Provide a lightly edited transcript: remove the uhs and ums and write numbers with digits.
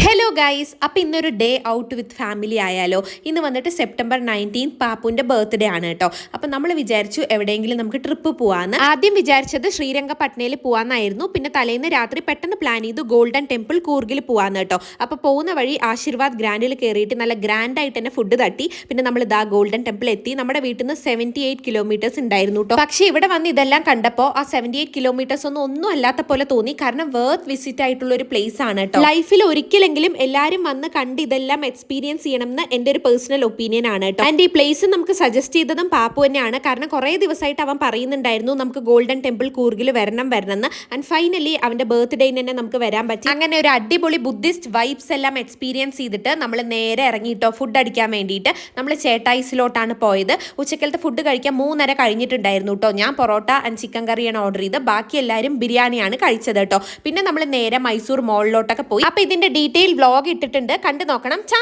Hello guys, അപ്പോൾ ഇന്നൊരു day out with family ആയാലോ. ഇന്ന് വന്നിട്ട് സെപ്റ്റംബർ 19 പാപ്പുവിൻ്റെ ബർത്ത്ഡേ ആണ് കേട്ടോ. അപ്പോൾ നമ്മൾ വിചാരിച്ചു എവിടെയെങ്കിലും നമുക്ക് ട്രിപ്പ് പോകാമെന്ന്. ആദ്യം വിചാരിച്ചത് ശ്രീരംഗപട്ടണയിൽ പോകാമെന്നായിരുന്നു. പിന്നെ തലേന്ന് രാത്രി പെട്ടെന്ന് പ്ലാൻ ചെയ്തു ഗോൾഡൻ ടെമ്പിൾ കൂർഗിൽ പോകാമെന്ന് കേട്ടോ. അപ്പോൾ പോകുന്ന വഴി ആശീർവാദ് ഗ്രാൻഡിൽ കയറിയിട്ട് നല്ല ഗ്രാൻഡായിട്ട് തന്നെ ഫുഡ് തട്ടി. പിന്നെ നമ്മൾ ഇതാ ഗോൾഡൻ ടെമ്പിൾ എത്തി. നമ്മുടെ വീട്ടിൽ നിന്ന് 78 കിലോമീറ്റേഴ്സ് ഉണ്ടായിരുന്നു കേട്ടോ. പക്ഷേ ഇവിടെ വന്ന് ഇതെല്ലാം കണ്ടപ്പോൾ ആ 78 കിലോമീറ്റേഴ്സ് ഒന്നും അല്ലാത്ത പോലെ തോന്നി. കാരണം വേർത്ത് വിസിറ്റ് ആയിട്ടുള്ള ഒരു പ്ലേസ് ആണ് കേട്ടോ. ലൈഫിൽ ഒരിക്കലെങ്കിലും എല്ലാവരും വന്ന് കണ്ട് ഇതെല്ലാം എക്സ്പീരിയൻസ് ചെയ്യണമെന്ന് എൻ്റെ ഒരു പേഴ്സണൽ ഒപ്പീനിയൻ ആണ് കേട്ടോ. ആൻഡ് ഈ പ്ലേസ് നമുക്ക് സജസ്റ്റ് ചെയ്തതും പാപ്പു തന്നെയാണ്. കാരണം കുറേ ദിവസമായിട്ട് അവൻ പറയുന്നുണ്ടായിരുന്നു നമുക്ക് ഗോൾഡൻ ടെമ്പിൾ കൂർഗിൽ വരണം എന്ന്. ആൻഡ് ഫൈനലി അവൻ്റെ ബർത്ത്ഡേന് തന്നെ നമുക്ക് വരാൻ പറ്റി. അങ്ങനെ ഒരു അടിപൊളി ബുദ്ധിസ്റ്റ് വൈബ്സ് എല്ലാം എക്സ്പീരിയൻസ് ചെയ്തിട്ട് നമ്മൾ നേരെ ഇറങ്ങിയിട്ടോ ഫുഡ് അടിക്കാൻ വേണ്ടിയിട്ട്. നമ്മൾ ചേട്ടായിസിലോട്ടാണ് പോയത്. ഉച്ചക്കലത്തെ ഫുഡ് കഴിക്കാൻ 3:30 കഴിഞ്ഞിട്ടുണ്ടായിരുന്നു കേട്ടോ. ഞാൻ പൊറോട്ട ആൻഡ് ചിക്കൻ കറിയാണ് ഓർഡർ ചെയ്ത്. ബാക്കി എല്ലാവരും ബിരിയാണിയാണ് കഴിച്ചത് കേട്ടോ. പിന്നെ നമ്മൾ നേരെ മൈസൂർ മോളിലോട്ടൊക്കെ പോയി. അപ്പോൾ ഇതിൻ്റെ ഡീറ്റെയിൽ വ്ളോഗ് ഇട്ടിട്ടുണ്ട്, കണ്ടു നോക്കണം. ചാ